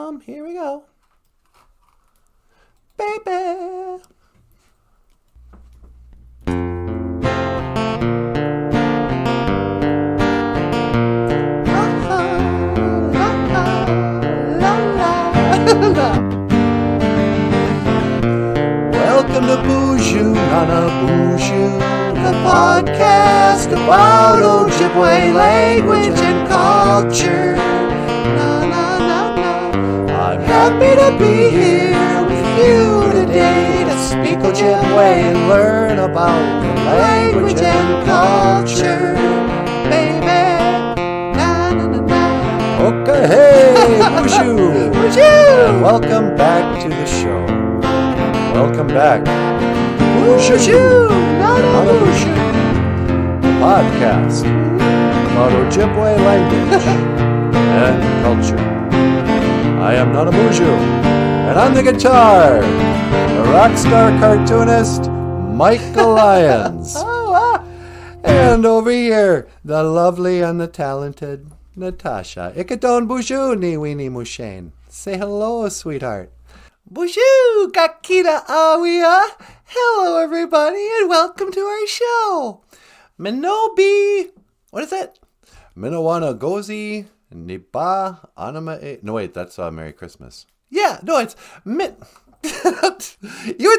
Here we go. Baby. Welcome to BOOZHOO NANABOOZHOO, the podcast about Ojibwe language and culture. I'm happy to be here with you today to speak Ojibwe and learn about language and culture. Baby, na na na na. Okay, hey, BOOZHOO! BOOZHOO! And welcome back to the show. Welcome back. BOOZHOO NANABOOZHOO, the podcast about Ojibwe language and culture. I am NANABOOZHOO, and on the guitar, the rock star cartoonist, Michael Lyons. And over here, the lovely and the talented Natasha. Ikaton BOOZHOO ni weenie mushane. Say hello, sweetheart. BOOZHOO kakita awia. Hello, everybody, and welcome to our show. Minobi. What is it? Minawaanigozi. Niba anima. No, wait, that's Merry Christmas. Yeah, no, it's You would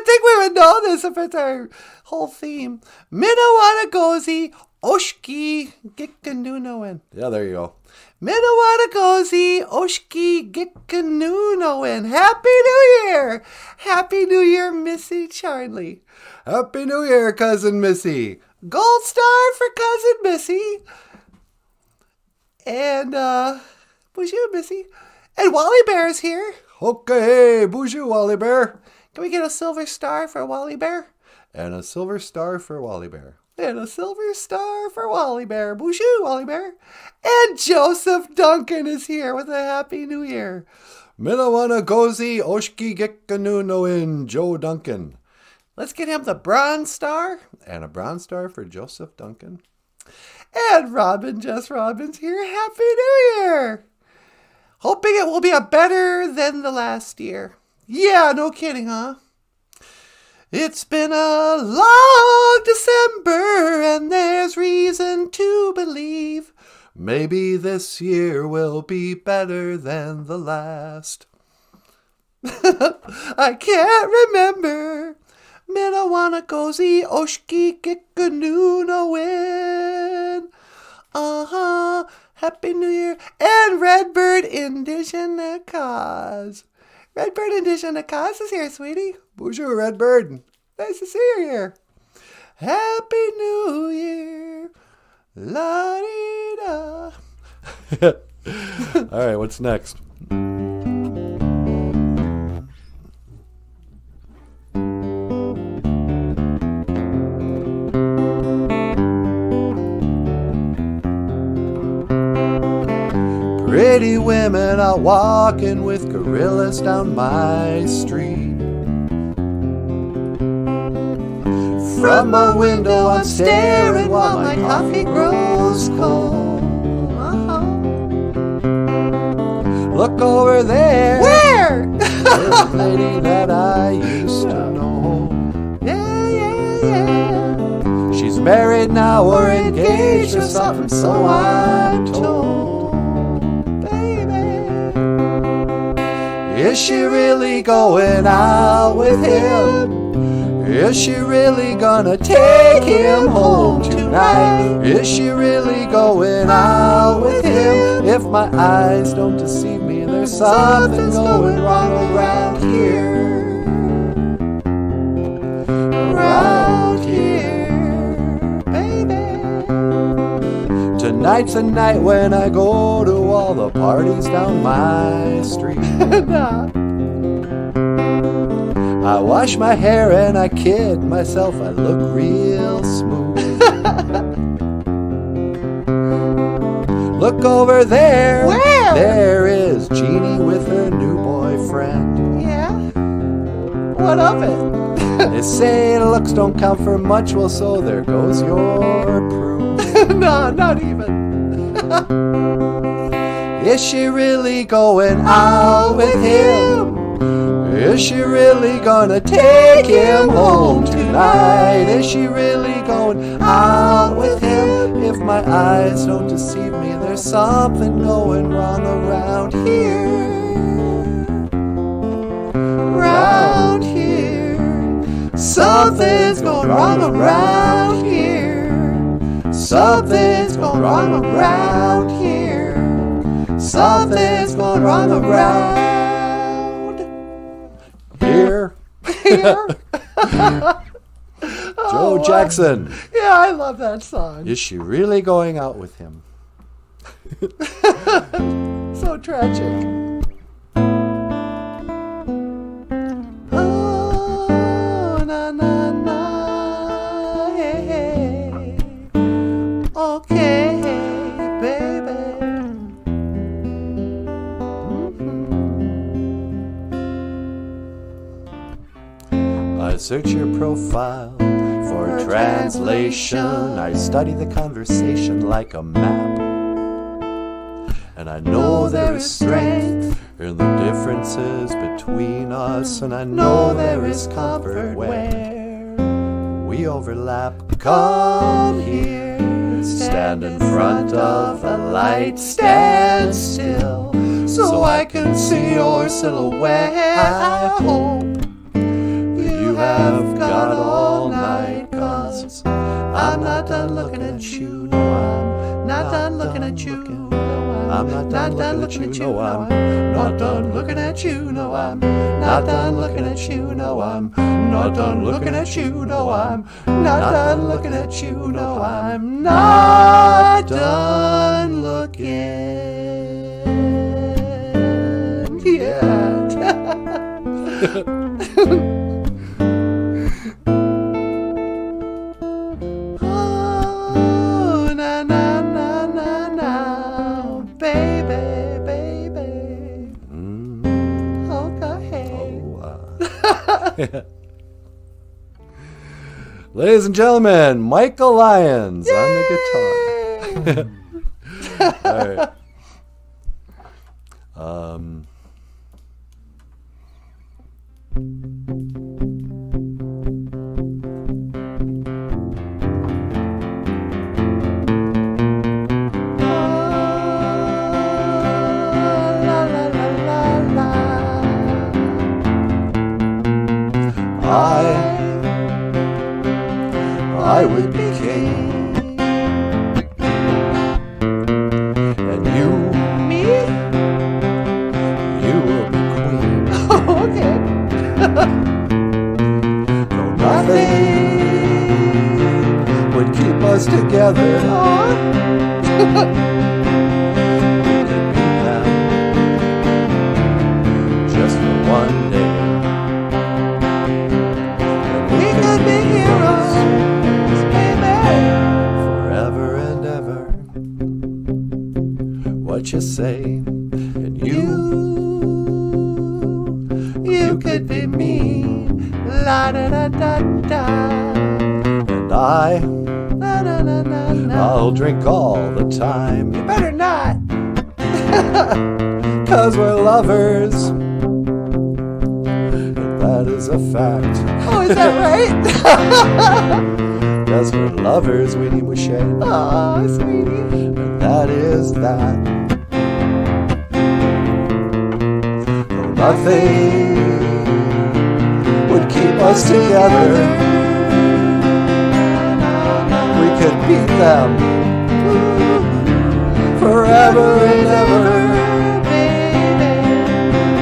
think we would know this if it's our whole theme. Minawaanigozi, OSHKI, GIKINOONOWIN. Yeah, there you go. Minawaanigozi, OSHKI, GIKINOONOWIN. Happy New Year! Happy New Year, Missy Charlie. Happy New Year, Cousin Missy. Gold star for Cousin Missy. And, BOOZHOO, Missy. And Wally Bear is here. Okay, BOOZHOO, Wally Bear. Can we get a silver star for Wally Bear? And a silver star for Wally Bear. And a silver star for Wally Bear. BOOZHOO, Wally Bear. And Joseph Duncan is here with a Happy New Year. Minawaanigozi, OSHKI, GIKINOONOWIN, Joe Duncan. Let's get him the bronze star. And a bronze star for Joseph Duncan. And Robin, Jess Robbins here. Happy New Year! Hoping it will be a better than the last year. Yeah, no kidding, huh? It's been a long December, and there's reason to believe maybe this year will be better than the last. I can't remember. Minawaanigozi, OSHKI, GIKINOONOWIN. Happy New Year. And Redbird Indigenous Cause. Redbird Indigenous Cause is here, sweetie. BOOZHOO, Redbird. Nice to see you here. Happy New Year. La-dee-da. All right, what's next? Pretty women are walking with gorillas down my street. From my window I'm staring while my coffee grows cold. Look over there. Where? There's a lady that I used to know. Yeah. She's married now or engaged or something, so I'm told. Is she really going out with him? Is she really gonna take him home tonight? Is she really going out with him? If my eyes don't deceive me, there's something going wrong around here. Around here, baby. Tonight's the night when I go to all the parties down my street. I wash my hair and I kid myself, I look real smooth. Look over there. Where? There is Jeannie with her new boyfriend. Yeah? What of it? They say looks don't count for much, well, so there goes your proof. No, not even. Is she really going out with him? Is she really gonna take him home tonight? Is she really going out with him? If my eyes don't deceive me, there's something going wrong around here. Around here. Something's going wrong around here. Something's going wrong around here. Something's going wrong around here. Here. Joe Jackson. Yeah, I love that song. Is she really going out with him? So tragic. Oh, na na na, hey, hey. Okay, baby. I search your profile for a translation. I study the conversation like a map. And I know there is strength in the differences between us. And I know there is comfort where we overlap. Come here, stand in front of the light, stand still, so I can see your silhouette. I hope you have got all night, 'cause I'm not done looking at you. No, I'm not done looking at you. I'm not done looking at you. No, I'm not done looking at you. No, I'm not done looking at you. No, I'm not done looking at you. No, I'm not done looking at you. No, I'm not done looking yet. Oh, na na na na na, baby, baby. Okay. Ladies and gentlemen, Michael Lyons on the guitar. All right. I would be king, and you, Me? you will be queen. Oh, okay. No, nothing would keep us together. We could beat them just for one day. And we could be heroes. Forever and ever. What you say? And you could be me. La da da da da. And I, Na na na na na. I'll drink all the time. You better not. 'Cause we're lovers. And that is a fact. Oh, is that right? Yes, we're lovers, Weenie Mouche. Oh, sweetie. And that is that. Though nothing would keep us together, we could beat them forever and ever.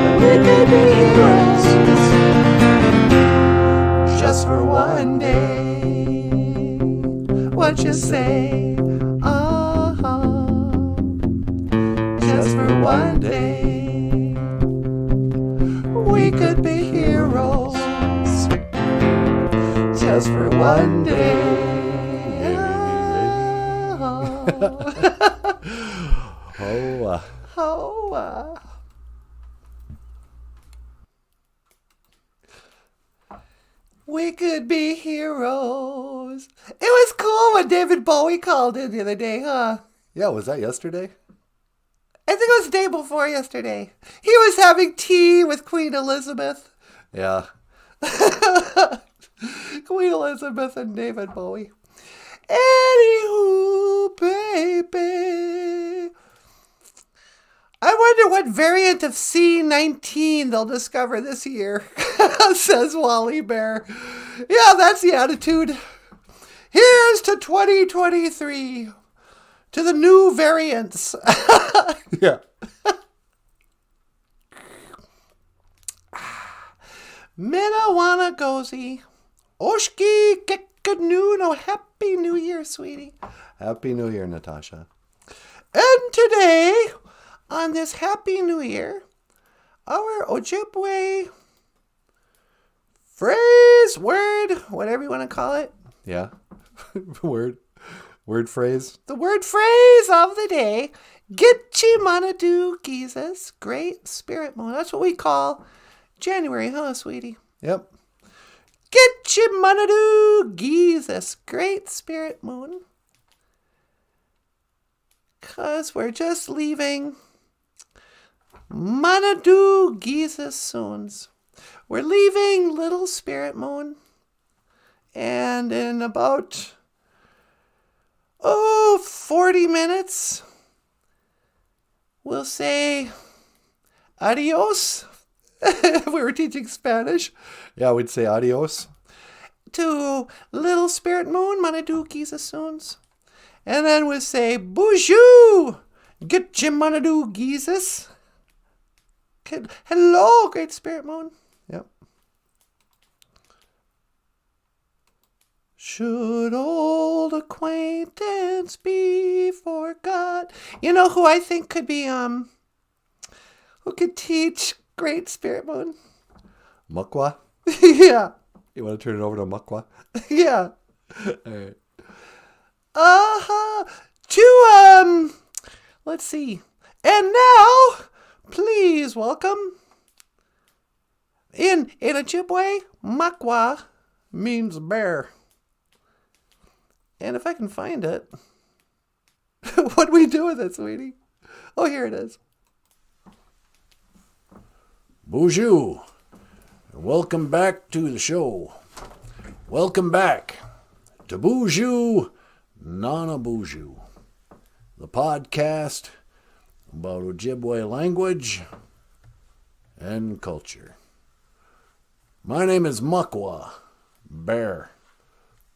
And we could be heroes just for one day. What you say? Just for one day, we could be heroes. Just for one day. We could be heroes. It was cool when David Bowie called in the other day, huh? Yeah, was that yesterday? I think it was the day before yesterday. He was having tea with Queen Elizabeth. Yeah. Queen Elizabeth and David Bowie. Anywho, baby. I wonder what variant of C19 they'll discover this year, says Wally Bear. Yeah, that's the attitude. Here's to 2023. To the new variants. Yeah. MINAWAANIGOZI. OSHKI GIKINOONOWIN. Happy New Year, sweetie. Happy New Year, Natasha. And today, on this Happy New Year, our Ojibwe phrase, word, whatever you want to call it. Yeah. Word phrase. The word phrase of the day, MANIDOO-GIIZISOONS, Great Spirit Moon. That's what we call January, huh, sweetie? Yep. MANIDOO-GIIZISOONS, Great Spirit Moon. Because we're just leaving MANIDOO-GIIZISOONS. We're leaving Little Spirit Moon. And in about 40 minutes, we'll say adios. If we were teaching Spanish. Yeah, we'd say adios. To Little Spirit Moon, MANIDOO-GIIZISOONS. And then we'll say BOOZHOO! Get your MANIDOO-GIIZIS. Hello, Great Spirit Moon. Yep. Should old acquaintance be forgot? You know who I think could be, who could teach Great Spirit Moon? Mukwa? Yeah. You want to turn it over to Mukwa? Yeah. All right. Let's see. And now, please welcome, in Ojibwe, Makwa means bear. And if I can find it, what do we do with it, sweetie? Oh, here it is. BOOZHOO. Welcome back to the show. Welcome back to BOOZHOO NANABOOZHOO, the podcast about Ojibwe language and culture. My name is Mukwa, bear.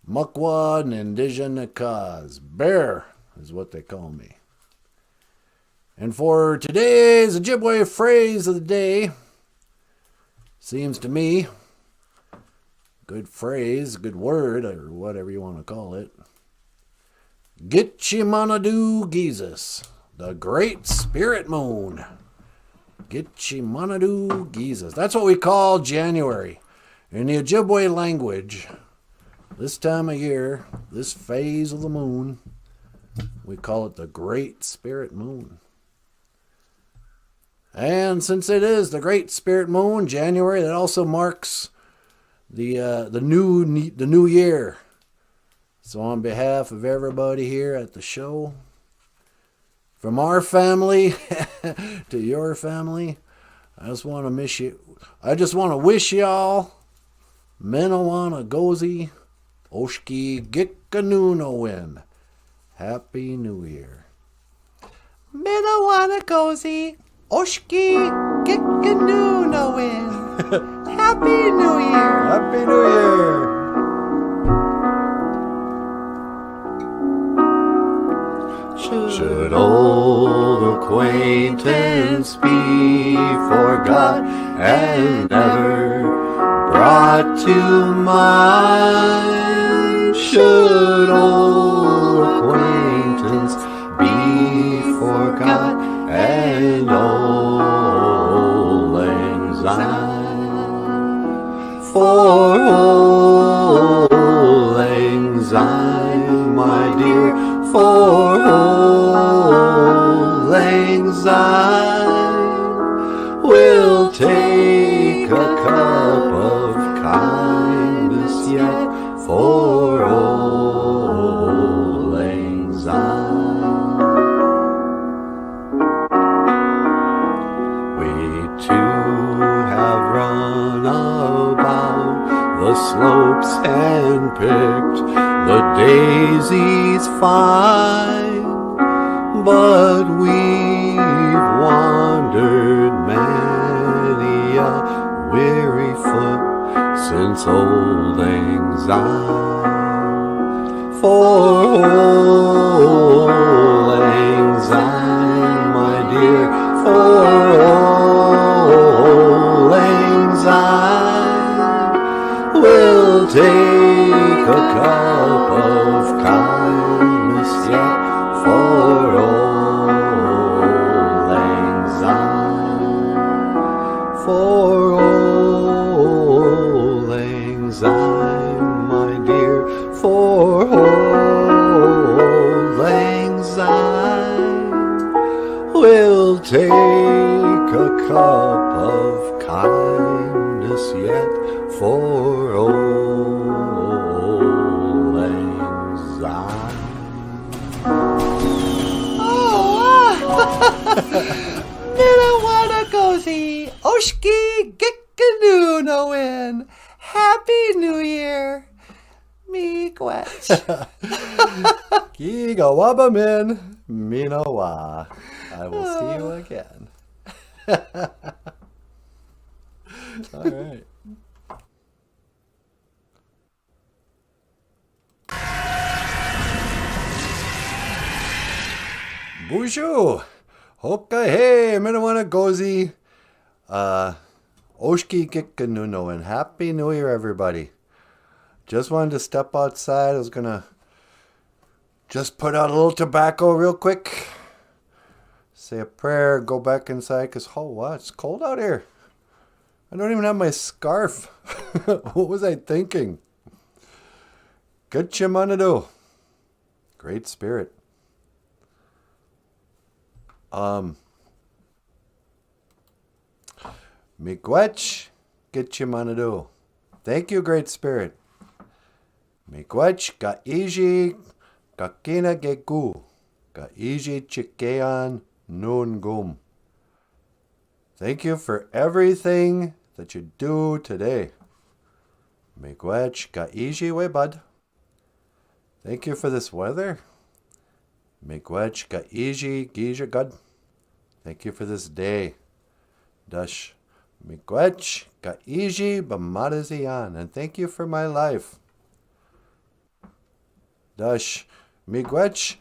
Mukwa Nindijanakaz, bear is what they call me. And for today's Ojibwe phrase of the day, seems to me, good phrase, good word, or whatever you want to call it. MANIDOO-GIIZIS, the Great Spirit Moon. MANIDOO-GIIZIS. That's what we call January. In the Ojibwe language, this time of year, this phase of the moon, we call it the Great Spirit Moon. And since it is the Great Spirit Moon, January, that also marks the new year. So on behalf of everybody here at the show, from our family to your family, I just want to wish y'all MINAWAANIGOZI, OSHKI, GIKINOONOWIN. Happy New Year. MINAWAANIGOZI, OSHKI, GIKINOONOWIN. Happy New Year. Happy New Year. Should old acquaintance be forgot and never brought to mind? Should old acquaintance be forgot and old lang syne? For old lang syne, my dear, for old lang syne, we'll take a cup of kindness yet for old lang syne. to have run about the slopes and picked the daisies fine, but we've wandered many a weary foot since old Lang Syne. For old Lang Syne, my dear, for old Lang Syne, we'll take a cup of kindness yet for old Lang Syne, for old Lang Syne, my dear, for old Lang Syne, we'll take a cup of kindness yet for old Lang Syne. MINAWAANIGOZI, OSHKI, GIKINOONOWIN. Happy New Year. Miigwech. Gigawabamin, Minawa. I will see you again. All right. Bonjour. Hokahe, MINAWAANIGOZI. OSHKI GIKINOONOWIN. Happy New Year, everybody. Just wanted to step outside. I was going to just put out a little tobacco real quick. Say a prayer, go back inside, because, oh, wow, it's cold out here. I don't even have my scarf. What was I thinking? Good MANIDOO. Great spirit. Miigwech, get MANIDOO. Thank you, great spirit. Miigwech, gaiji, gakina geku, gaiji chikean nun gum. Thank you for everything that you do today. Miigwech, gaiji webad. Thank you for this weather. Miigwech, gaiji gijagad. Thank you for this day. Dash. Miigwech, gaiji bamadazian. And thank you for my life. Dash. Miigwech,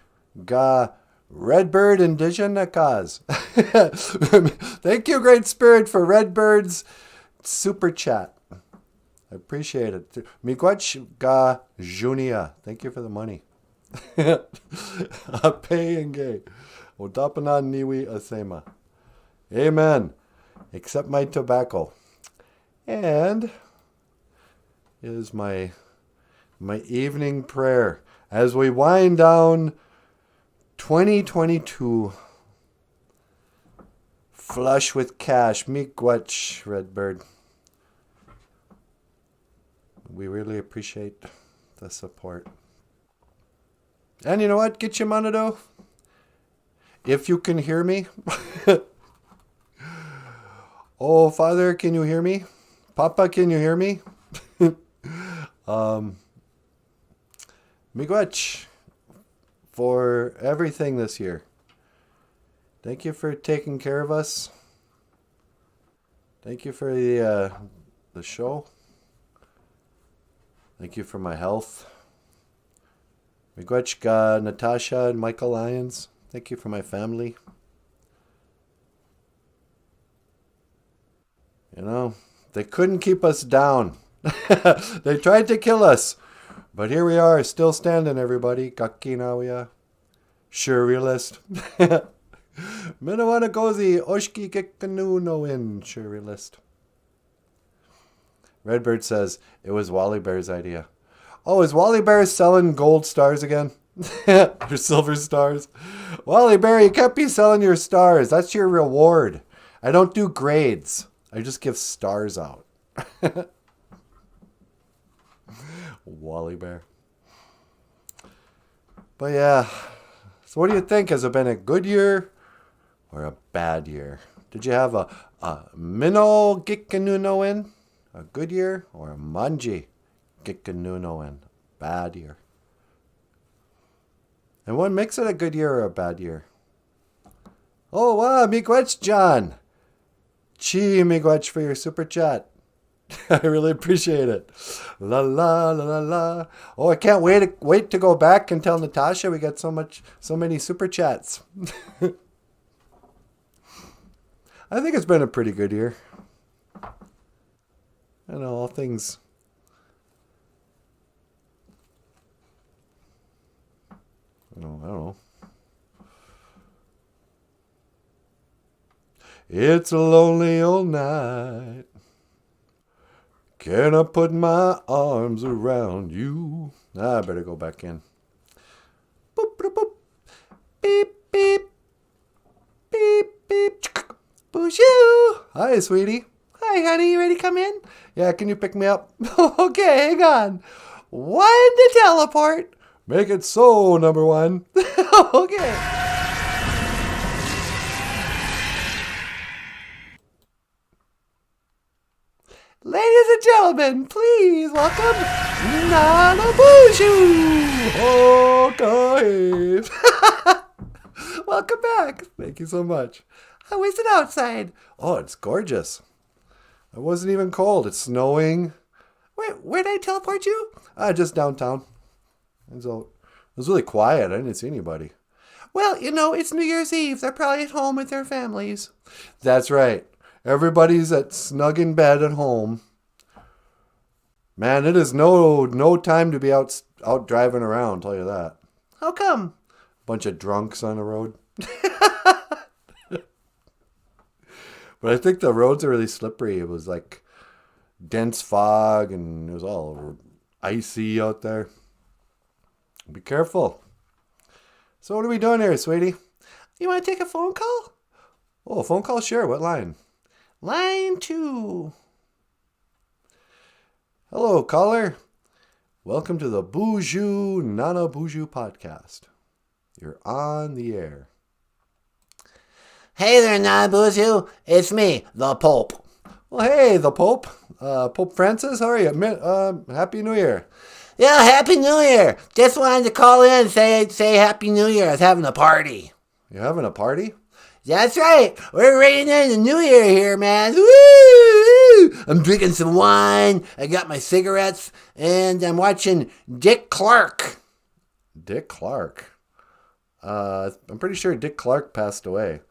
ga redbird indigenakaz. Thank you, great spirit, for redbirds super chat. I appreciate it. Miigwech ga junia. Thank you for the money. Pay and gay. Odapana niwi asema. Amen. Accept my tobacco. And is my evening prayer as we wind down 2022 flush with cash. Miigwech, Redbird. We really appreciate the support. And you know what? Get MANIDOO. If you can hear me. Oh, Father, can you hear me? Papa, can you hear me? Miigwech for everything this year. Thank you for taking care of us. Thank you for the show. Thank you for my health. Miigwech ga Natasha and Michael Lyons. Thank you for my family. You know, they couldn't keep us down. They tried to kill us. But here we are, still standing, everybody. Gakinawia. Surrealist. Minawanagozi, OSHKI GIKINOONOWIN. Surrealist. Redbird says, it was Wally Bear's idea. Oh, is Wally Bear selling gold stars again? Or silver stars? Wally Bear, you can't be selling your stars. That's your reward. I don't do grades. I just give stars out. Wally Bear. But yeah. So what do you think? Has it been a good year or a bad year? Did you have GIKINOONOWIN, a good year, or GIKINOONOWIN, bad year. And what makes it a good year or a bad year? Oh, wow, miigwech, John. Chi miigwech for your super chat. I really appreciate it. La la la la la. Oh, I can't wait to go back and tell Natasha we got so many super chats. I think it's been a pretty good year. I know, all things. I don't know. It's a lonely old night. Can I put my arms around you? I better go back in. Boop, boop, boop. Beep, beep. Beep, beep. BOOZHOO. Hi, sweetie. Hi, honey. You ready to come in? Yeah, can you pick me up? Okay, hang on. 1 to teleport. Make it so, number 1. Okay. Ladies and gentlemen, please welcome NANABOOZHOO. Okay. Welcome back. Thank you so much. How is it outside? Oh, it's gorgeous. It wasn't even cold. It's snowing. Where'd I teleport you? Just downtown. And so it was really quiet. I didn't see anybody. Well, you know, it's New Year's Eve. They're probably at home with their families. That's right. Everybody's snug in bed at home. Man, it is no time to be out driving around, I'll tell you that. How come? Bunch of drunks on the road. But I think the roads are really slippery. It was like dense fog and it was all icy out there. Be careful. So what are we doing here, sweetie? You want to take a phone call? Oh, a phone call? Sure. What line? Line 2. Hello, caller. Welcome to the BOOZHOO NANABOOZHOO podcast. You're on the air. Hey there, NANABOOZHOO. It's me, the Pope. Well, hey, the Pope. Pope Francis, how are you? Happy New Year. Yeah, Happy New Year. Just wanted to call in and say Happy New Year. I was having a party. You having a party? That's right. We're ringing in the New Year here, man. Woo! I'm drinking some wine. I got my cigarettes, and I'm watching Dick Clark. Dick Clark? I'm pretty sure Dick Clark passed away.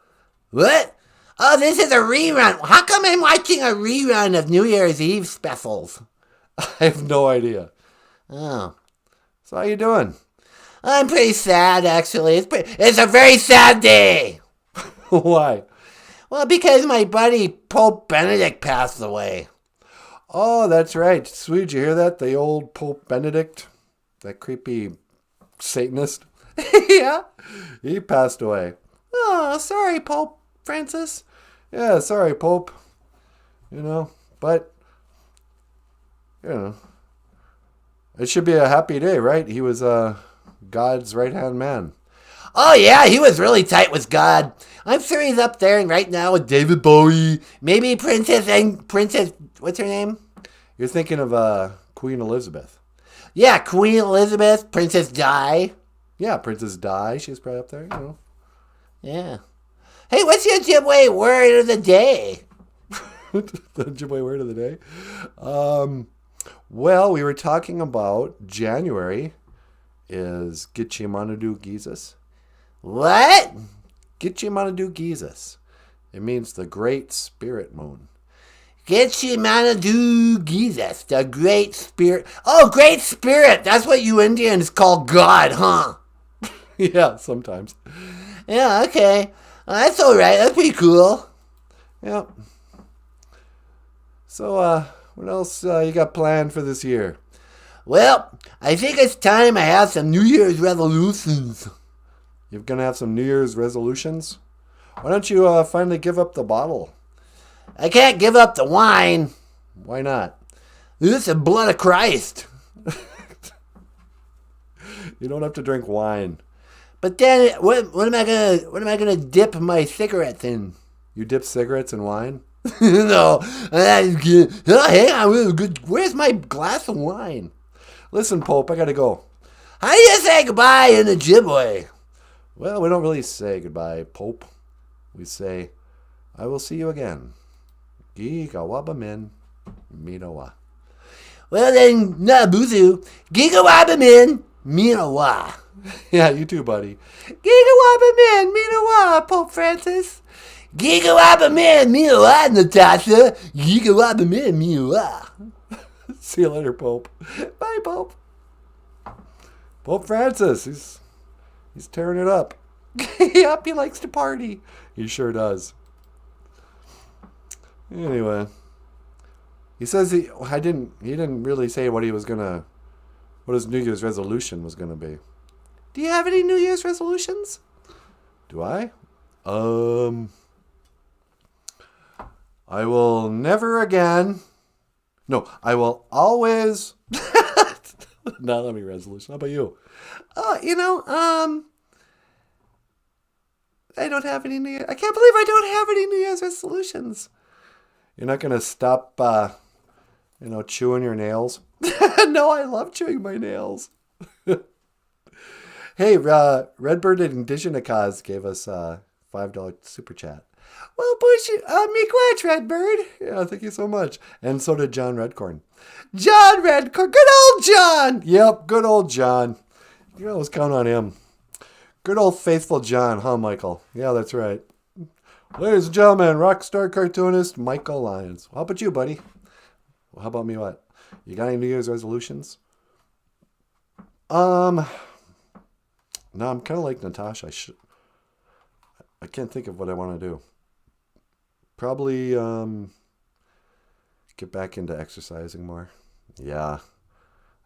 What? Oh, this is a rerun. How come I'm watching a rerun of New Year's Eve specials? I have no idea. Oh. So how you doing? I'm pretty sad, actually. It's a very sad day. Why? Well, because my buddy Pope Benedict passed away. Oh, that's right. Sweet, did you hear that? The old Pope Benedict, that creepy Satanist. Yeah. He passed away. Oh, sorry, Pope Francis. Yeah, sorry, Pope. You know, but, you know, it should be a happy day, right? He was God's right-hand man. Oh, yeah, he was really tight with God. I'm sure he's up there right now with David Bowie. Maybe Princess, what's her name? You're thinking of Queen Elizabeth. Yeah, Queen Elizabeth, Princess Di. Yeah, Princess Di. She's probably up there, you know. Yeah. Hey, what's your Ojibwe word of the day? The Ojibwe word of the day? Well, we were talking about January is GIKINOONOWIN. What? GIKINOONOWIN. It means the Great Spirit Moon. GIKINOONOWIN, the Great Spirit. Oh, Great Spirit. That's what you Indians call God, huh? Yeah, sometimes. Yeah, okay. That's all right. That's pretty cool. Yeah. So, what else you got planned for this year? Well, I think it's time I have some New Year's resolutions. You're going to have some New Year's resolutions? Why don't you finally give up the bottle? I can't give up the wine. Why not? This is the blood of Christ. You don't have to drink wine. But then, what am I gonna dip my cigarettes in? You dip cigarettes in wine? No. Hang on. Where's my glass of wine? Listen, Pope, I gotta go. How do you say goodbye in Ojibwe? Well, we don't really say goodbye, Pope. We say, I will see you again. Gigawabamin Minawa. Well then, Nanaboozhoo, Gigawabamin Minawa. Yeah, you too, buddy. Gigawabamin Minawa, Pope Francis. Gigawabamin Minawa, Natasha. Gigawabamin Minawa. See you later, Pope. Bye, Pope. Pope Francis, he's tearing it up. Yep, he likes to party. He sure does. Anyway, he says he didn't really say what his New Year's resolution was gonna be. Do you have any New Year's resolutions? Do I? I will never again. No, I will always. Not let me resolution. How about you? I don't have any New Year's. I can't believe I don't have any New Year's resolutions. You're not gonna stop, chewing your nails? No, I love chewing my nails. Hey, Redbird Indigenikas gave us a $5 super chat. Well, me glad, Redbird. Yeah, thank you so much. And so did John Redcorn. John Redcorn, good old John. Yep, good old John. You can always count on him. Good old faithful John, huh, Michael? Yeah, that's right. Ladies and gentlemen, rock star cartoonist Michael Lyons. How about you, buddy? Well, how about me? What? You got any New Year's resolutions? No, I'm kind of like Natasha. I can't think of what I want to do. Probably get back into exercising more. Yeah.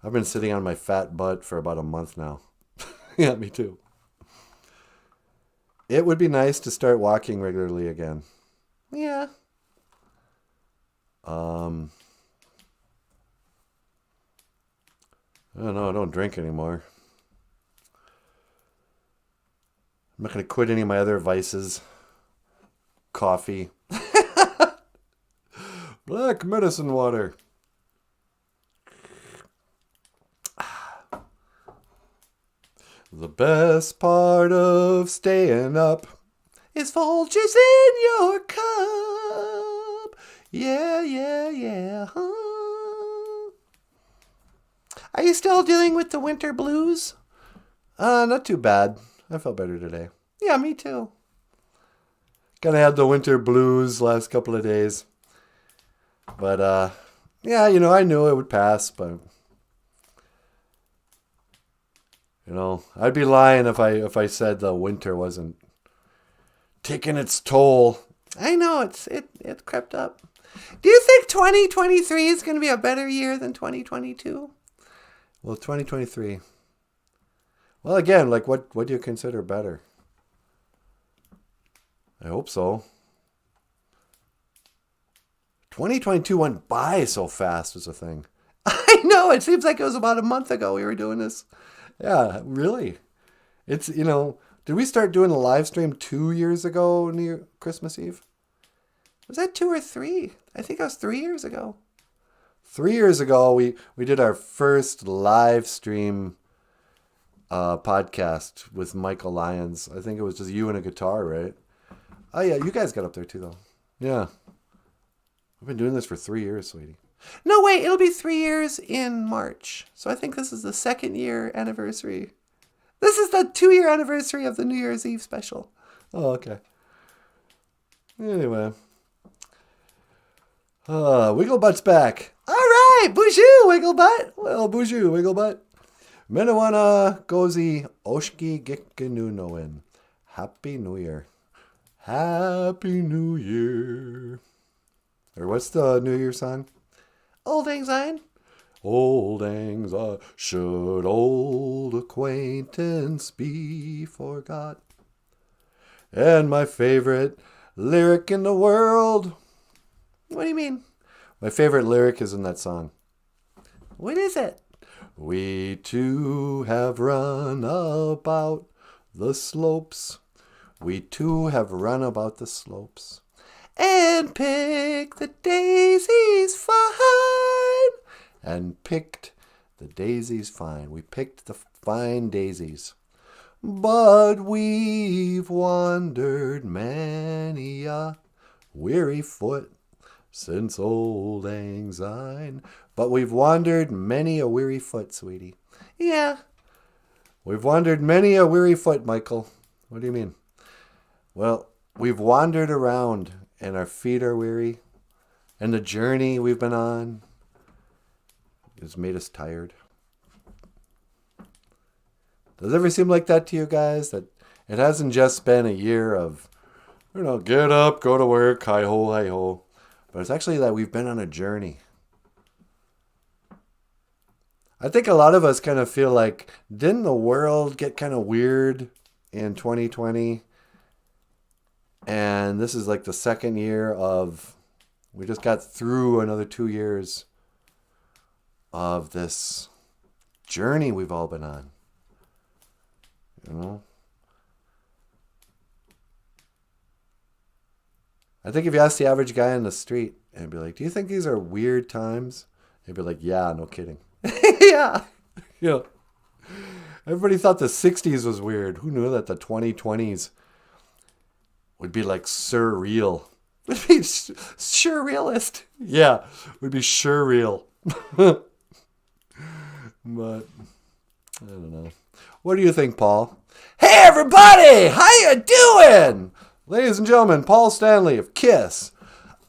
I've been sitting on my fat butt for about a month now. Yeah, me too. It would be nice to start walking regularly again. Yeah. I don't know. I don't drink anymore. I'm not going to quit any of my other vices. Coffee. Black medicine water. The best part of staying up is Folgers in your cup. Yeah, yeah, yeah. Huh? Are you still dealing with the winter blues? Not too bad. I felt better today. Yeah, me too. Kind of had the winter blues last couple of days. But, yeah, I knew it would pass, but, I'd be lying if I said the winter wasn't taking its toll. I know, it crept up. Do you think 2023 is going to be a better year than 2022? Well, 2023. Well, again, like, what do you consider better? I hope so. 2022 went by so fast is a thing. I know, it seems like it was about a month ago we were doing this. Yeah, really. It's, did we start doing a live stream 2 years ago, Christmas Eve? Was that 2 or 3? I think it was 3 years ago. 3 years ago, we did our first live stream podcast with Michael Lyons. I think it was just you and a guitar, right? Oh, yeah, you guys got up there too, though. Yeah. I've been doing this for 3 years, sweetie. No, wait, it'll be 3 years in March. So I think this is the 2nd year anniversary. This is the 2-year anniversary of the New Year's Eve special. Oh, okay. Anyway. Wigglebutt's back. All right, BOOZHOO, Wigglebutt. Well, BOOZHOO, Wigglebutt. MINAWAANIGOZI, OSHKI, GIKINOONOWIN. Happy New Year. Happy New Year. Or what's the New Year song? Old Lang Syne. Old Lang Syne. Should old acquaintance be forgot? And my favorite lyric in the world. What do you mean? My favorite lyric is in that song. What is it? We too have run about the slopes. We too have run about the slopes. and picked the daisies fine. And picked the daisies fine. We picked the fine daisies. But we've wandered many a weary foot since old lang syne. But we've wandered many a weary foot, sweetie. Yeah. We've wandered many a weary foot, Michael. What do you mean? Well, we've wandered around and our feet are weary. And the journey we've been on has made us tired. Does it ever seem like that to you guys? That it hasn't just been a year of, get up, go to work, hi-ho, hi-ho. But it's actually that we've been on a journey. I think a lot of us kind of feel like, didn't the world get kind of weird in 2020? And this is like the second year of, we just got through another 2 years of this journey we've all been on. I think if you ask the average guy on the street and be like, do you think these are weird times? He'd be like, yeah, no kidding. Yeah. Everybody thought the 60s was weird. Who knew that the 2020s would be like surreal? Would be surrealist. Yeah, would be surreal. But I don't know. What do you think, Paul? Hey, everybody! How you doing? Ladies and gentlemen, Paul Stanley of KISS.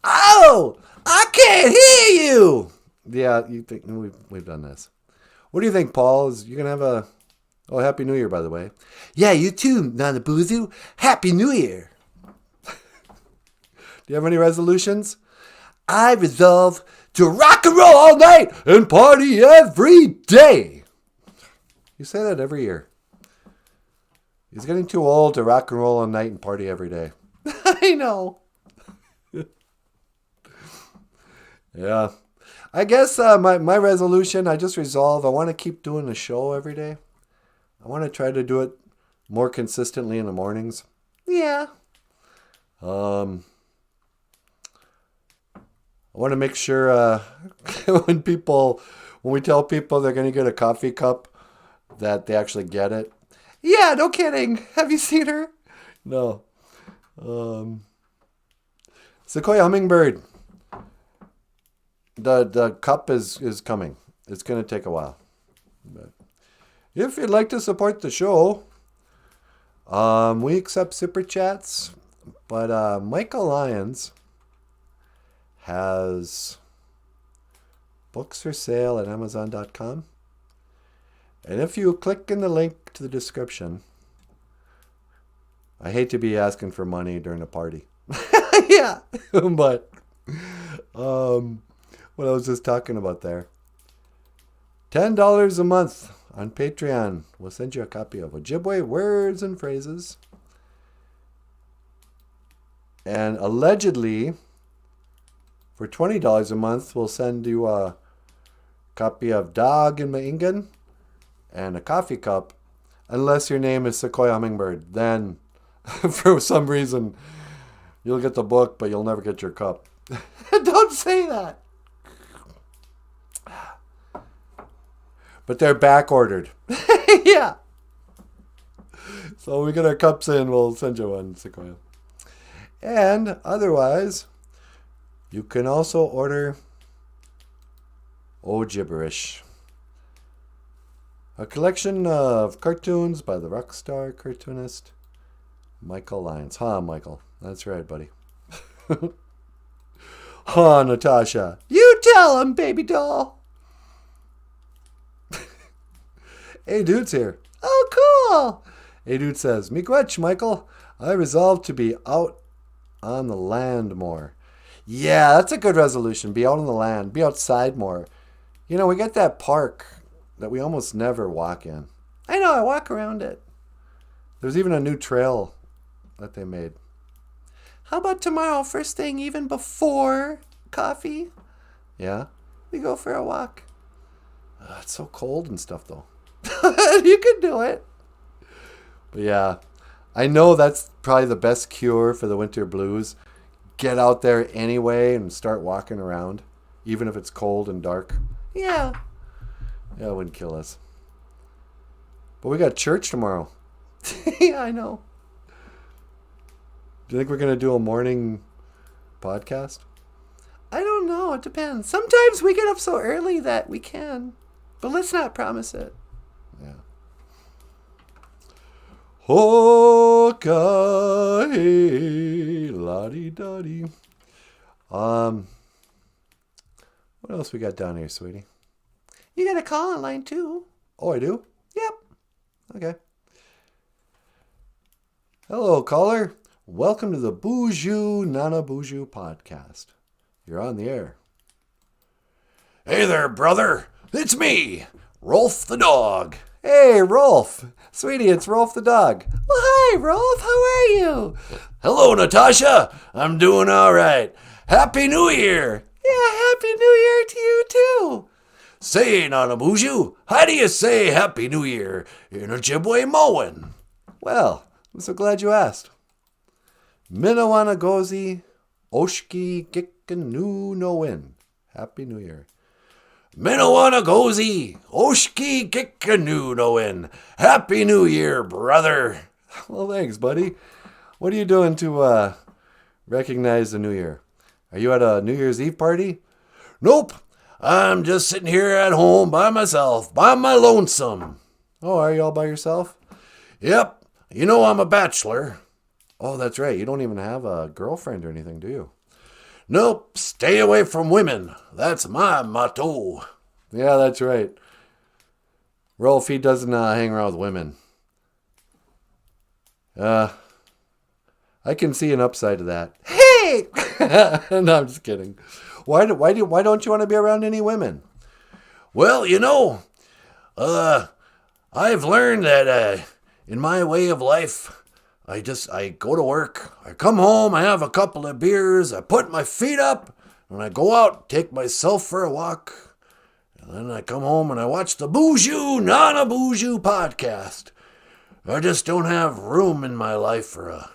Oh, I can't hear you! Yeah, you think we've done this. What do you think, Paul? Is you going to have a... Oh, Happy New Year, by the way. Yeah, you too, NanaBOOZHOO. Happy New Year! Do you have any resolutions? I resolve to rock and roll all night and party every day. You say that every year. He's getting too old to rock and roll all night and party every day. I know. Yeah. I guess my resolution, I just resolve, I want to keep doing the show every day. I want to try to do it more consistently in the mornings. Yeah. I want to make sure when we tell people they're going to get a coffee cup, that they actually get it. Yeah, no kidding. Have you seen her? No. Sequoia Hummingbird. The cup is coming. It's going to take a while. But if you'd like to support the show, we accept super chats. But Michael Lyons has books for sale at Amazon.com. And if you click in the link to the description, I hate to be asking for money during a party. Yeah, but what I was just talking about there. $10 a month on Patreon. We'll send you a copy of Ojibwe Words and Phrases. And allegedly, for $20 a month, we'll send you a copy of Dog in Maingan and a coffee cup, unless your name is Sequoia Hummingbird. Then, for some reason, you'll get the book, but you'll never get your cup. Don't say that. But they're back ordered. Yeah. So when we get our cups in, we'll send you one, Sequoia. And otherwise, you can also order OJIBERISH, a collection of cartoons by the rock star cartoonist Michael Lyons. Huh, Michael? That's right, buddy. Huh, Natasha? You tell him, baby doll. Hey, Dude's here. Oh, cool. Hey, Dude says, Miigwech, Michael. I resolved to be out on the land more. Yeah, that's a good resolution. Be out on the land. Be outside more. We got that park that we almost never walk in. I know, I walk around it. There's even a new trail that they made. How about tomorrow, first thing, even before coffee? Yeah, we go for a walk. It's so cold and stuff, though. You can do it. But yeah, I know that's probably the best cure for the winter blues. get out there anyway and start walking around, even if it's cold and dark. Yeah. Yeah, it wouldn't kill us. But we got church tomorrow. Yeah, I know. Do you think we're going to do a morning podcast? I don't know. It depends. Sometimes we get up so early that we can. But let's not promise it. Yeah. Okay. La-di-da-di. What else we got down here, sweetie? You got a call-in line, too. Oh, I do? Yep. Okay. Hello, caller. Welcome to the BOOZHOO NANABOOZHOO podcast. You're on the air. Hey there, brother. It's me, Rolf the dog. Hey, Rolf. Sweetie, it's Rolf the dog. Well, hi, Rolf. How are you? Hello, Natasha. I'm doing all right. Happy New Year. Yeah, Happy New Year to you, too. Say, NANABOOZHOO, how do you say Happy New Year in Ojibwe? Well, I'm so glad you asked. MINAWAANIGOZI, OSHKI, GIKINOONOWIN. Happy New Year. MINAWAANIGOZI, OSHKI, GIKINOONOWIN. Happy New Year, brother. Well, thanks, buddy. What are you doing to recognize the New Year? Are you at a New Year's Eve party? Nope. I'm just sitting here at home by myself, by my lonesome. Oh, are you all by yourself? Yep. You know I'm a bachelor. Oh, that's right. You don't even have a girlfriend or anything, do you? Nope. Stay away from women. That's my motto. Yeah, that's right. Rolf, he doesn't hang around with women. I can see an upside to that. Hey! No, I'm just kidding. Why don't you want to be around any women? Well, you know, I've learned that in my way of life, I go to work, I come home, I have a couple of beers, I put my feet up, and I go out, take myself for a walk, and then I come home and I watch the BOOZHOO NANABOOZHOO podcast. I just don't have room in my life for a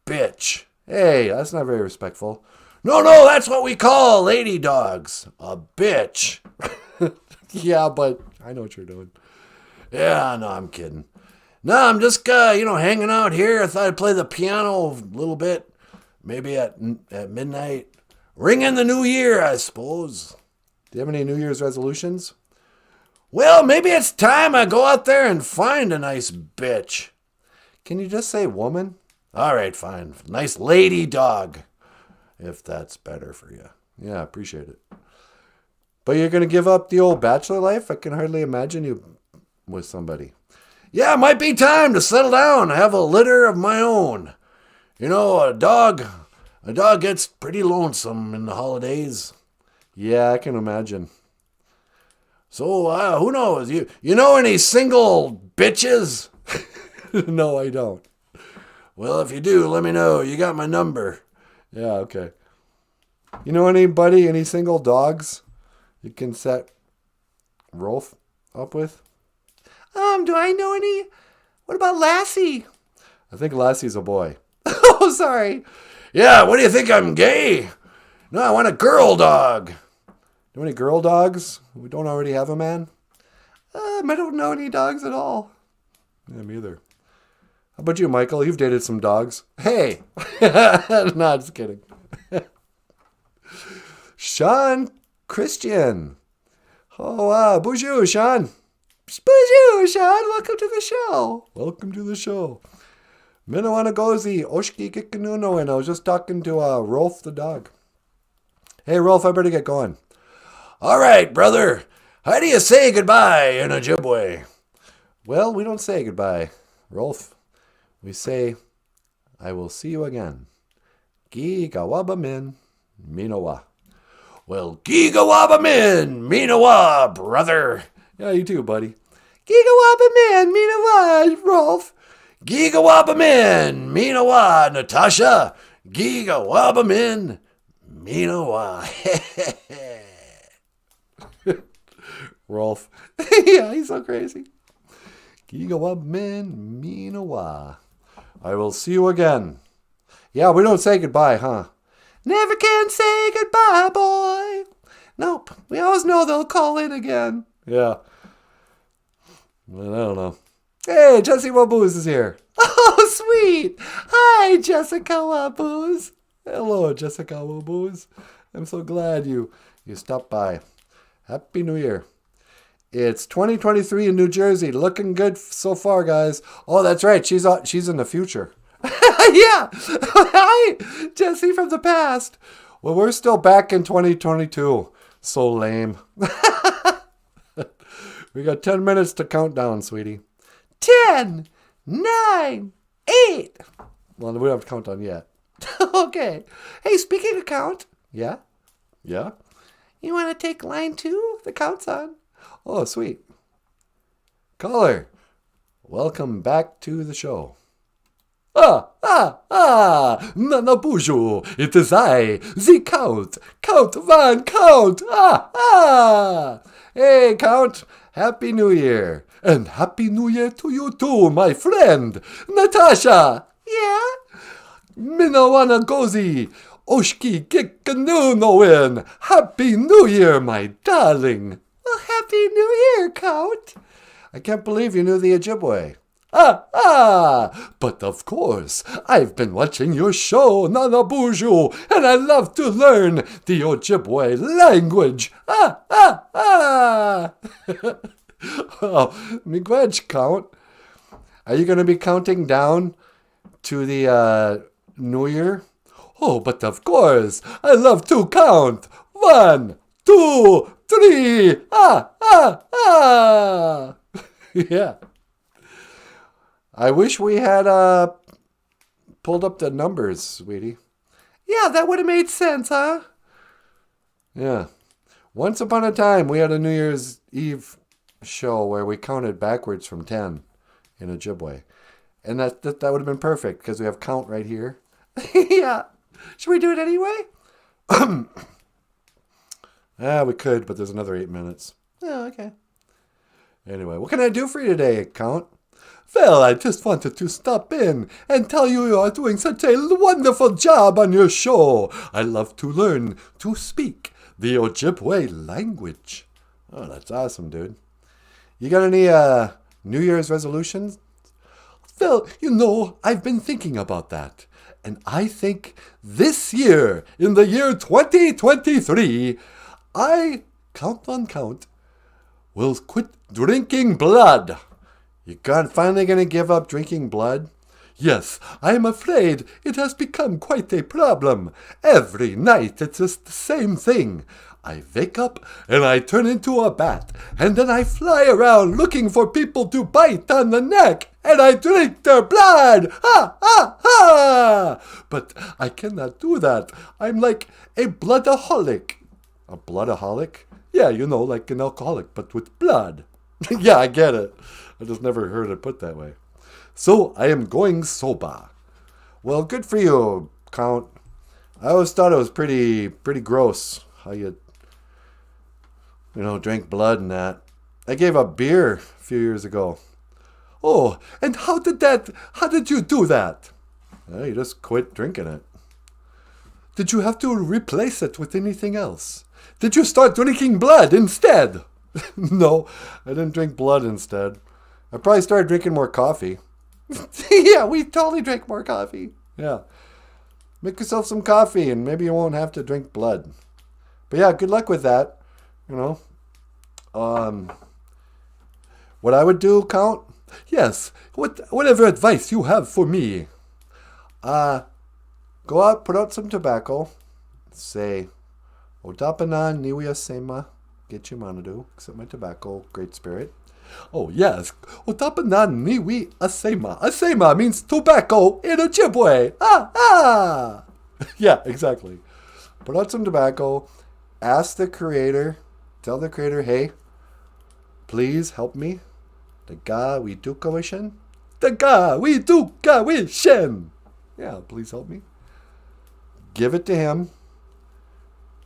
bitch. Hey, that's not very respectful. No, that's what we call lady dogs. A bitch. Yeah, but I know what you're doing. Yeah, no, I'm kidding. No, I'm just, hanging out here. I thought I'd play the piano a little bit. Maybe at midnight. Ring in the new year, I suppose. Do you have any New Year's resolutions? Well, maybe it's time I go out there and find a nice bitch. Can you just say woman? All right, fine. Nice lady dog. If that's better for you. Yeah, I appreciate it. But you're going to give up the old bachelor life? I can hardly imagine you with somebody. Yeah, it might be time to settle down, have a litter of my own. You know, a dog gets pretty lonesome in the holidays. Yeah, I can imagine. So, who knows? You know any single bitches? No, I don't. Well, if you do, let me know. You got my number. Yeah, okay. You know anybody, any single dogs you can set Rolf up with? Do I know any? What about Lassie? I think Lassie's a boy. Oh, sorry. Yeah, what do you think, I'm gay? No, I want a girl dog. Know any girl dogs? We don't already have a man? I don't know any dogs at all. Yeah, me either. How about you, Michael? You've dated some dogs. Hey! No, just kidding. Sean Christian. Oh, bonjour, Sean. Bonjour, Sean. Welcome to the show. Welcome to the show. MINAWAANIGOZI, OSHKI, GIKINOONOWIN. I was just talking to Rolf the dog. Hey, Rolf, I better get going. All right, brother. How do you say goodbye in Ojibwe? Well, we don't say goodbye, Rolf. We say, I will see you again. Gigawabamin, Minawa. Well, Gigawabamin, Minawa, brother. Yeah, you too, buddy. Gigawabamin, Minawa, Rolf. Gigawabamin, Minawa, Natasha. Gigawabamin, Minawa. Rolf. Yeah, he's so crazy. Gigawabamin, Minawa. I will see you again. Yeah, we don't say goodbye, huh? Never can say goodbye, boy. Nope, we always know they'll call in again. Yeah. Well, I don't know. Hey, Jesse Waboos is here. Oh, sweet. Hi, Jessica Waboos. Hello, Jessica Waboos. I'm so glad you stopped by. Happy New Year. It's 2023 in New Jersey. Looking good so far, guys. Oh, that's right. She's in the future. Yeah. Hi, Jesse from the past. Well, we're still back in 2022. So lame. We got 10 minutes to count down, sweetie. 10, 9, 8. Well, we don't have to count down yet. Okay. Hey, speaking of count. Yeah? Yeah? You want to take line 2? The count's on. Oh, sweet. Caller, welcome back to the show. Nanaboozhoo, it is I, the Count, Count Van Count, Hey, Count, Happy New Year, and Happy New Year to you too, my friend, Natasha. Yeah? MINAWAANIGOZI, OSHKI, GIKINOONOWIN, Happy New Year, my darling. Well, Happy New Year, Count. I can't believe you knew the Ojibwe. But of course, I've been watching your show, Nanaboozhoo, and I love to learn the Ojibwe language. Well, miigwech, Count. Are you going to be counting down to the New Year? Oh, but of course, I love to count. 1, 2, 3. Yeah. I wish we had pulled up the numbers, sweetie. Yeah, that would have made sense, huh? Yeah. Once upon a time, we had a New Year's Eve show where we counted backwards from 10 in Ojibwe. And that would have been perfect because we have count right here. Yeah. Should we do it anyway? We could, but there's another 8 minutes. Oh, okay. Anyway, what can I do for you today, Count? Well, I just wanted to stop in and tell you are doing such a wonderful job on your show. I love to learn to speak the Ojibwe language. Oh, that's awesome, dude. You got any New Year's resolutions? Well, I've been thinking about that. And I think this year, in the year 2023, I, Count on Count, will quit drinking blood. You finally going to give up drinking blood? Yes, I am afraid it has become quite a problem. Every night it's just the same thing. I wake up and I turn into a bat, and then I fly around looking for people to bite on the neck, and I drink their blood. But I cannot do that. I'm like a bloodaholic. A bloodaholic? Yeah, like an alcoholic, but with blood. Yeah, I get it. I just never heard it put that way. So I am going sober. Well, good for you, Count. I always thought it was pretty gross how you drank blood and that. I gave up beer a few years ago. Oh, and how did you do that? Well, you just quit drinking it. Did you have to replace it with anything else? Did you start drinking blood instead? No, I didn't drink blood instead. I probably started drinking more coffee. Yeah, we totally drank more coffee. Yeah. Make yourself some coffee and maybe you won't have to drink blood. But yeah, good luck with that. What I would do, Count? Yes, whatever advice you have for me. Go out, put out some tobacco. Say, Odapanan niwia sema, get your MANIDOO, accept my tobacco, great spirit. Oh, yes. Odapanan niwi asema. Asema means tobacco in Ojibwe. Yeah, exactly. Put out some tobacco. Ask the creator. Tell the creator, hey, please help me. The ga we do kawishin. The ga we do kawishin. Yeah, please help me. Give it to him.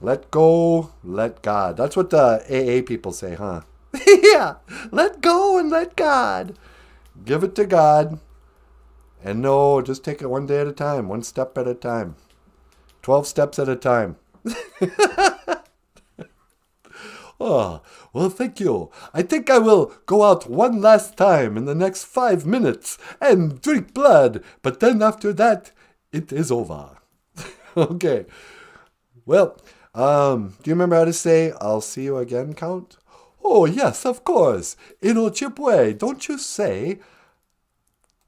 Let go, let God. That's what the AA people say, huh? Yeah, let go and let God. Give it to God. And no, just take it one day at a time, one step at a time. 12 steps at a time. Oh, well, thank you. I think I will go out one last time in the next 5 minutes and drink blood. But then after that, it is over. Okay. Well, do you remember how to say, I'll see you again, Count? Oh, yes, of course. In Ojibwe, don't you say,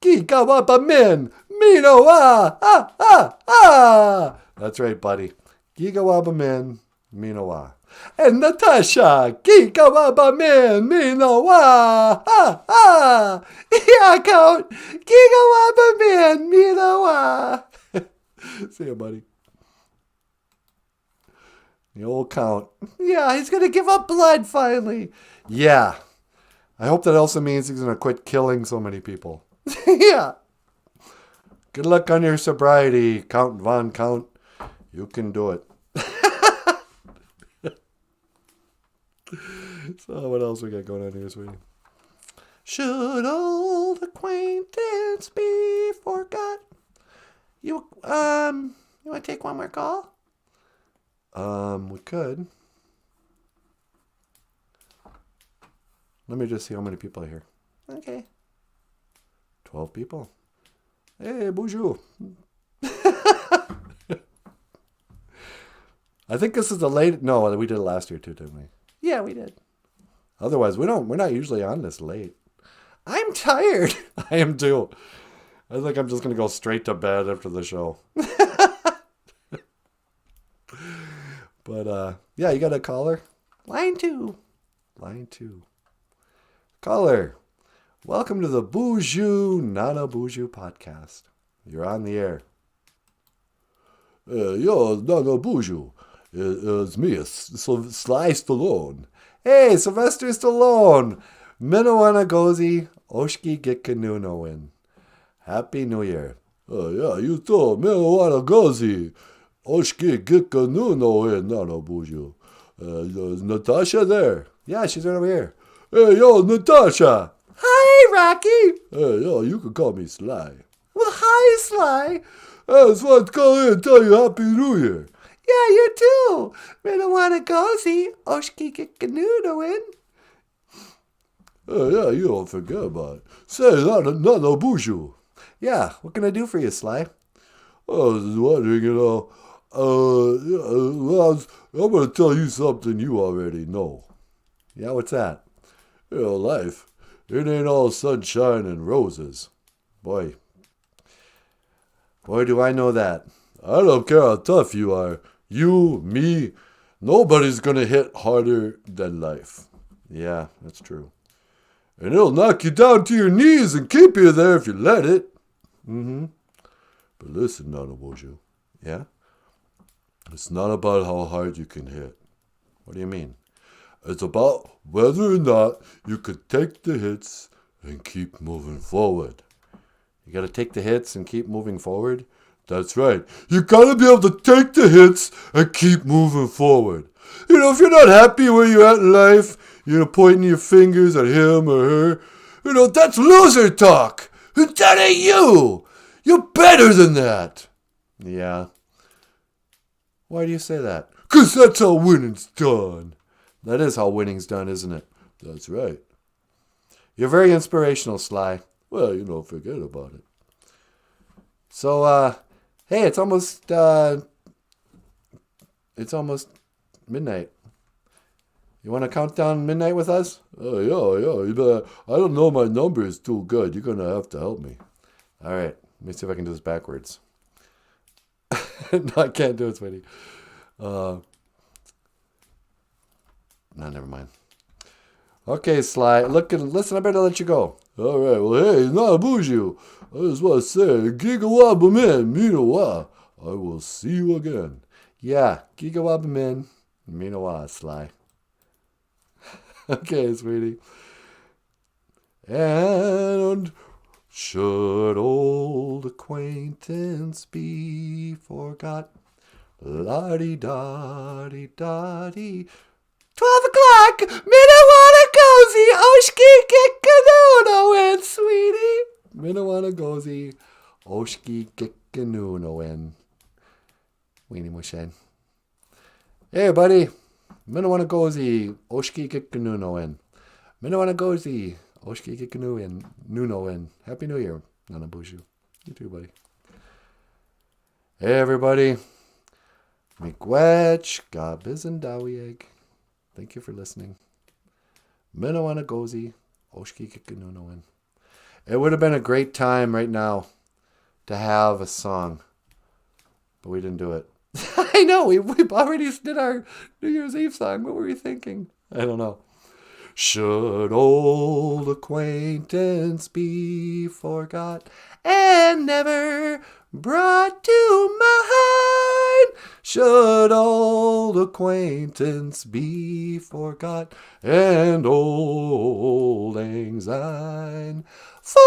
Gigawabamin, Minawaa, ah, ah, ah. That's right, buddy. Gigawabamin, Minawaa. And Natasha, Gigawabamin, Minawaa, ah, ah. Yeah, Count, Gigawabamin, Minawaa. See you, buddy. The old Count. Yeah, he's going to give up blood finally. Yeah. I hope that also means he's going to quit killing so many people. Yeah. Good luck on your sobriety, Count Von Count. You can do it. So what else we got going on here, sweetie? Should old acquaintance be forgot? You want to take one more call? We could. Let me just see how many people are here. Okay. 12 people. Hey, BOOZHOO. I think this is the late. No, we did it last year too, didn't we? Yeah, we did. Otherwise, we're not usually on this late. I'm tired. I am too. I think I'm just going to go straight to bed after the show. But, yeah, you got a caller? Line 2. Line 2. Caller, welcome to the BOOZHOO NANABOOZHOO podcast. You're on the air. Yo, NANABOOZHOO. It's me, Sly Stallone. Hey, Sylvester Stallone. MINAWAANIGOZI, OSHKI, GIKINOONOWIN. Happy New Year. Yeah, you too. MINAWAANIGOZI. OSHKI, GIKINOONOWIN, NANABOOZHOO. Is Natasha there? Yeah, she's right over here. Hey, yo, Natasha. Hi, Rocky. Hey, yo, you can call me Sly. Well, hi, Sly. I just wanted to call in and tell you Happy New Year. Yeah, you too. MINAWAANIGOZI, OSHKI, GIKINOONOWIN. Oh, yeah, you don't forget about it. Say, NANABOOZHOO. Yeah, what can I do for you, Sly? I was just wondering, I'm going to tell you something you already know. Yeah, what's that? Life, it ain't all sunshine and roses. Boy, do I know that. I don't care how tough you are. You, me, nobody's going to hit harder than life. Yeah, that's true. And it'll knock you down to your knees and keep you there if you let it. Mm-hmm. But listen, NANABOOZHOO. Yeah? It's not about how hard you can hit. What do you mean? It's about whether or not you could take the hits and keep moving forward. You got to take the hits and keep moving forward? That's right. You got to be able to take the hits and keep moving forward. If you're not happy where you're at in life, pointing your fingers at him or her, that's loser talk. That ain't you. You're better than that. Yeah. Why do you say that? 'Cause that's how winning's done. That is how winning's done, isn't it? That's right. You're very inspirational, Sly. Well, forget about it. So, hey, it's almost midnight. You want to count down midnight with us? Oh, yeah. You better, I don't know my numbers too good. You're going to have to help me. All right. Let me see if I can do this backwards. No, I can't do it, sweetie. No, never mind. Okay, Sly. Listen, I better let you go. All right. Well, hey, NANABOOZHOO. I just want to say, Gigawabamin, Minawaa. I will see you again. Yeah, Gigawabamin, Minawaa, Sly. Okay, sweetie. And should old acquaintance be forgot? La-di-da-di-da-di. 12 o'clock! MINAWAANIGOZI, OSHKI, GIKINOONOWIN, sweetie. MINAWAANIGOZI, OSHKI, GIKINOONOWIN. Weenie Mushen. Hey, buddy. MINAWAANIGOZI. OSHKI GIKINOONOWIN. MINAWAANIGOZI. OSHKI GIKINOONOWIN. Happy New Year, NANABOOZHOO. You too, buddy. Hey, everybody. Miigwech. GOFUNDME. Thank you for listening. MINAWAANIGOZI. OSHKI GIKINOONOWIN. It would have been a great time right now to have a song, but we didn't do it. I know, we already did our New Year's Eve song. What were we thinking? I don't know. Should old acquaintance be forgot and never brought to mind? Should old acquaintance be forgot and old lang syne? For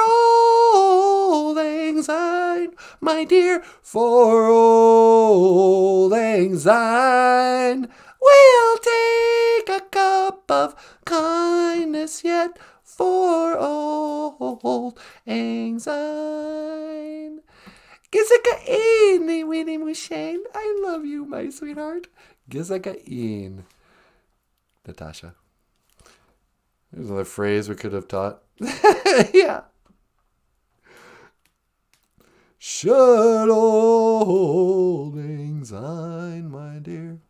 old lang syne, my dear, for old lang syne, we'll take a cup of kindness yet for old lang syne. Gizakain, Winnie Mushane. I love you, my sweetheart. Gizakain. Natasha. There's another phrase we could have taught. Yeah. Should old lang syne, my dear,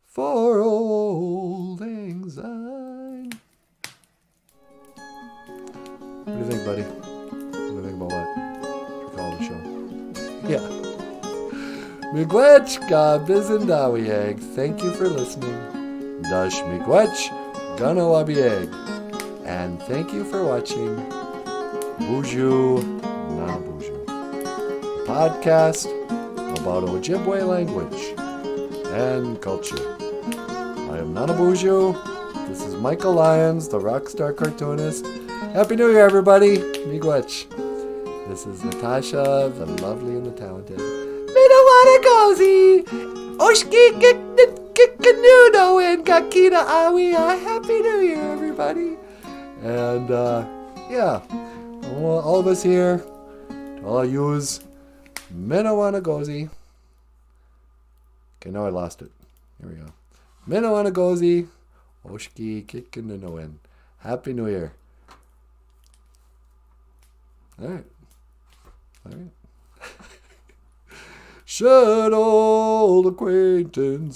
for old lang syne. What do you think, buddy? What do you think about what? We call the show. Yeah. Miigwech GOFUNDME. Thank you for listening. Dash miigwech GONOWABIEG. And thank you for watching BOOZHOO NANABOOZHOO, a podcast about Ojibwe language and culture. I am NANABOOZHOO. This is Michael Lyons, the rock star cartoonist. Happy New Year, everybody. Miigwech. This is Natasha, the lovely and the talented. MINAWAANIGOZI. OSHKI GIKINOONOWIN. GIKINOONOWIN. Happy New Year, everybody. And, yeah, all of us here, to all yous, MINAWAANIGOZI. Okay, now I lost it. Here we go. MINAWAANIGOZI. OSHKI GIKINOONOWIN. Happy New Year. All right. Should old acquaintance